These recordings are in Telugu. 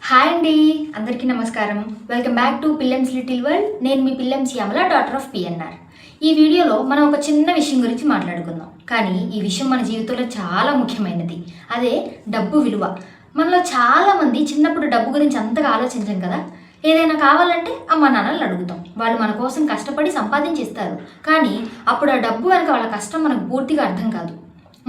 హాయ్ అండి, అందరికీ నమస్కారం. Welcome back to Pillam's little world. నేను మీ పిల్లం శ్యామల, డాటర్ ఆఫ్ పిఎన్ఆర్. ఈ వీడియోలో మనం ఒక చిన్న విషయం గురించి మాట్లాడుకుందాం. కానీ ఈ విషయం మన జీవితంలో చాలా ముఖ్యమైనది. అదే డబ్బు విలువ. మనలో చాలామంది చిన్నప్పుడు డబ్బు గురించి అంతగా ఆలోచించాం కదా. ఏదైనా కావాలంటే అమ్మ నాన్నలు అడుగుతాం. వాళ్ళు మన కోసం కష్టపడి సంపాదించి ఇస్తారు. కానీ అప్పుడు ఆ డబ్బు వెనక వాళ్ళ కష్టం మనకు పూర్తిగా అర్థం కాదు.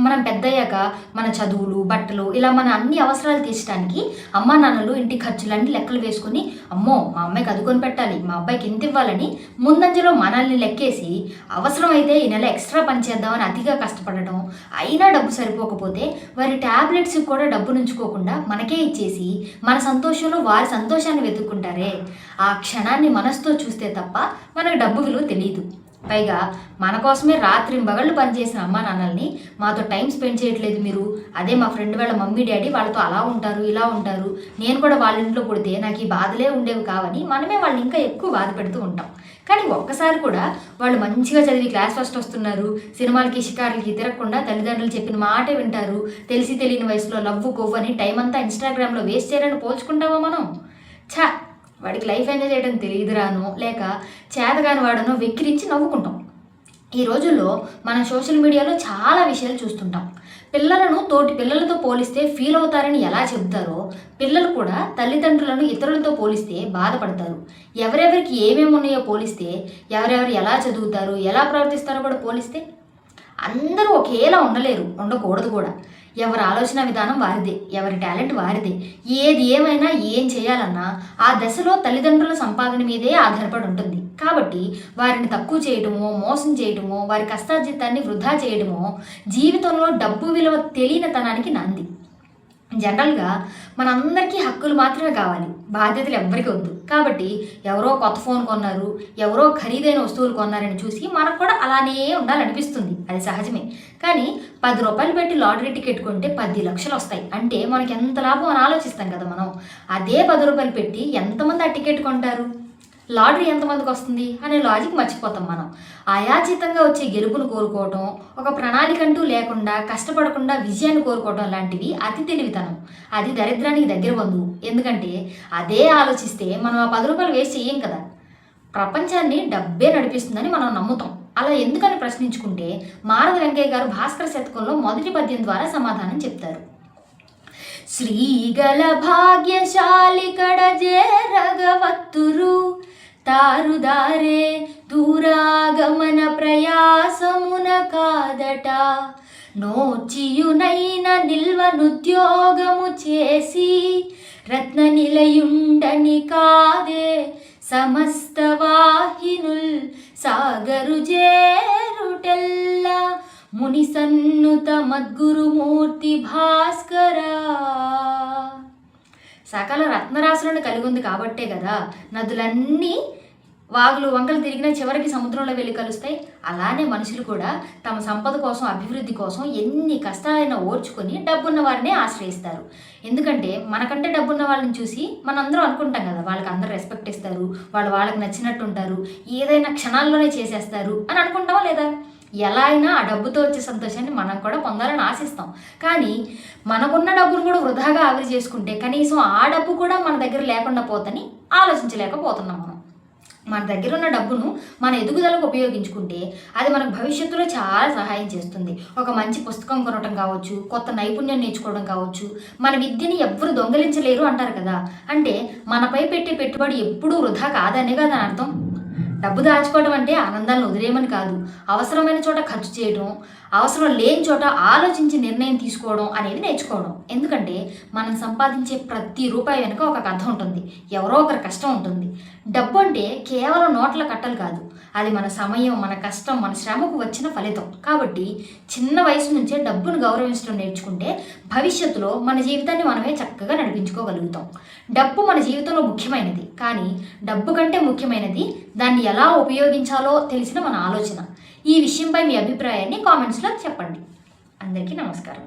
మనం పెద్దయ్యాక మన చదువులు, బట్టలు, ఇలా మన అన్ని అవసరాలు తీర్చడానికి అమ్మా నాన్నలు ఇంటి ఖర్చులన్నీ లెక్కలు వేసుకొని, అమ్మో మా అమ్మాయికి అది కొని పెట్టాలి, మా అబ్బాయికి ఇంత ఇవ్వాలని ముందంజలో మనల్ని లెక్కేసి అవసరమైతే ఈ నెల ఎక్స్ట్రా పని చేద్దామని అతిగా కష్టపడడం, అయినా డబ్బు సరిపోకపోతే వారి ట్యాబ్లెట్స్కి కూడా డబ్బు నుంచుకోకుండా మనకే ఇచ్చేసి మన సంతోషంలో వారి సంతోషాన్ని వెతుక్కుంటారే. ఆ క్షణాన్ని మనసుతో చూస్తే తప్ప మనకు డబ్బు విలువ తెలియదు. పైగా మన కోసమే రాత్రింబగళ్ళు పనిచేసిన అమ్మా నాన్నల్ని మాతో టైం స్పెండ్ చేయట్లేదు మీరు, అదే మా ఫ్రెండ్ వాళ్ళ మమ్మీ డాడీ వాళ్ళతో అలా ఉంటారు ఇలా ఉంటారు, నేను కూడా వాళ్ళ ఇంట్లో పుడితే నాకు ఈ బాధలే ఉండేవి కావని మనమే వాళ్ళని ఇంకా ఎక్కువ బాధ పెడుతూ ఉంటాం. కానీ ఒక్కసారి కూడా వాళ్ళు మంచిగా చదివి క్లాస్ ఫస్ట్ వస్తున్నారు, సినిమాలకి షికారులకి తిరగకుండా తల్లిదండ్రులు చెప్పిన మాటే వింటారు, తెలిసి తెలియని వయసులో లవ్వు కొవ్వని టైం అంతా ఇన్స్టాగ్రామ్లో వేస్ట్ చేయాలని పోల్చుకుంటామా మనం? వాడికి లైఫ్ ఎంజాయ్ చేయడం తెలియదురానో లేక చేతగాని వాడనో వెక్కిరించి నవ్వుకుంటాం. ఈ రోజుల్లో మనం సోషల్ మీడియాలో చాలా విషయాలు చూస్తుంటాం. పిల్లలను తోటి పిల్లలతో పోలిస్తే ఫీల్ అవుతారని ఎలా చెబుతారో, పిల్లలు కూడా తల్లిదండ్రులను ఇతరులతో పోలిస్తే బాధపడతారు. ఎవరెవరికి ఏమేమి ఉన్నాయో పోలిస్తే, ఎవరెవరు ఎలా చదువుతారు, ఎలా ప్రవర్తిస్తారో కూడా పోలిస్తే అందరూ ఒకేలా ఉండలేరు, ఉండకూడదు కూడా. ఎవరి ఆలోచన విధానం వారిదే, ఎవరి టాలెంట్ వారిదే. ఏది ఏమైనా ఏం చేయాలన్నా ఆ దశలో తల్లిదండ్రుల సంపాదన మీదే ఆధారపడి ఉంటుంది. కాబట్టి వారిని తక్కువ చేయడమో, మోసం చేయడమో, వారి కష్టార్జితాన్ని వృధా చేయడమో జీవితంలో డబ్బు విలువ తెలియనితనానికి నాంది. జనరల్గా మనందరికీ హక్కులు మాత్రమే కావాలి, బాధ్యతలు ఎవ్వరికీ వద్దు. కాబట్టి ఎవరో కొత్త ఫోన్ కొన్నారు, ఎవరో ఖరీదైన వస్తువులు కొన్నారని చూసి మనకు కూడా అలానే ఉండాలనిపిస్తుంది, అది సహజమే. కానీ 10 రూపాయలు పెట్టి లాటరీ టికెట్ కొంటే 10 లక్షలు వస్తాయి అంటే మనకి ఎంత లాభం అని ఆలోచిస్తాం కదా మనం. అదే 10 రూపాయలు పెట్టి ఎంతమంది ఆ టికెట్ కొంటారు, లాటరీ ఎంతమందికి వస్తుంది అనే లాజిక్ మర్చిపోతాం మనం. అయాచితంగా వచ్చే గెలుపును కోరుకోవటం, ఒక ప్రణాళిక అంటూ లేకుండా కష్టపడకుండా విజయాన్ని కోరుకోవటం లాంటివి అతి తెలివితనం. అది దరిద్రానికి దగ్గర బంధువు. ఎందుకంటే అదే ఆలోచిస్తే మనం ఆ 10 రూపాయలు వేస్ట్ చేయం కదా. ప్రపంచాన్ని డబ్బే నడిపిస్తుందని మనం నమ్ముతాం. అలా ఎందుకని ప్రశ్నించుకుంటే మారద వెంకయ్య గారు భాస్కర శతకంలో మొదటి పద్యం ద్వారా సమాధానం చెప్తారు. శ్రీగల భాగ్యశాలి కడజేరగవత్తురు, తారుదారే దూరాగమన ప్రయాసమున కాదట, నోచియునైన నిల్వనుద్యోగము చేసి రత్న నిలయుండని కాదే, సమస్త వాహినుల్ సాగరు జేరుటెల్లా, ముని సన్నుత మద్గురుమూర్తి భాస్కర. సకల రత్నరాశులను కలిగి ఉంది కాబట్టే కదా నదులన్నీ వాగులు వంకలు తిరిగిన చివరికి సముద్రంలో వెళ్ళి కలుస్తాయి. అలానే మనుషులు కూడా తమ సంపద కోసం, అభివృద్ధి కోసం ఎన్ని కష్టాలైనా ఓర్చుకొని డబ్బున్న వారినే ఆశ్రయిస్తారు. ఎందుకంటే మనకంటే డబ్బున్న వాళ్ళని చూసి మనందరం అనుకుంటాం కదా, వాళ్ళకి అందరూ రెస్పెక్ట్ ఇస్తారు, వాళ్ళకి నచ్చినట్టు ఉంటారు, ఏదైనా క్షణాల్లోనే చేసేస్తారు అని అనుకుంటామా లేదా? ఎలా అయినా ఆ డబ్బుతో వచ్చే సంతోషాన్ని మనం కూడా పొందాలని ఆశిస్తాం. కానీ మనకున్న డబ్బును కూడా వృధాగా ఆవిరి చేసుకుంటే కనీసం ఆ డబ్బు కూడా మన దగ్గర లేకుండా పోతని ఆలోచించలేకపోతున్నాం మనం. మన దగ్గర ఉన్న డబ్బును మన ఎదుగుదలకు ఉపయోగించుకుంటే అది మనకు భవిష్యత్తులో చాలా సహాయం చేస్తుంది. ఒక మంచి పుస్తకం కొనడం కావచ్చు, కొత్త నైపుణ్యం నేర్చుకోవడం కావచ్చు. మన విద్యని ఎవ్వరు దొంగలించలేరు అంటారు కదా. అంటే మనపై పెట్టే పెట్టుబడి ఎప్పుడూ వృధా కాదనే కదా అర్థం. డబ్బు దాచుకోవడం అంటే ఆనందాలను వదిలేయమని కాదు, అవసరమైన చోట ఖర్చు చేయడం, అవసరం లేని చోట ఆలోచించి నిర్ణయం తీసుకోవడం అనేది నేర్చుకోవడం. ఎందుకంటే మనం సంపాదించే ప్రతి రూపాయి వెనుక ఒక కథ ఉంటుంది, ఎవరో ఒకరి కష్టం ఉంటుంది. డబ్బు అంటే కేవలం నోట్ల కట్టలు కాదు, అది మన సమయం, మన కష్టం, మన శ్రమకు వచ్చిన ఫలితం. కాబట్టి చిన్న వయసు నుంచే డబ్బును గౌరవించడం నేర్చుకుంటే భవిష్యత్తులో మన జీవితాన్ని మనమే చక్కగా నడిపించుకోగలుగుతాం. డబ్బు మన జీవితంలో ముఖ్యమైనది, కానీ డబ్బు కంటే ముఖ్యమైనది దాన్ని ఎలా ఉపయోగించాలో తెలిసిన మన ఆలోచన. ఈ విషయంపై మీ అభిప్రాయాన్ని కామెంట్స్లో చెప్పండి. అందరికీ నమస్కారం.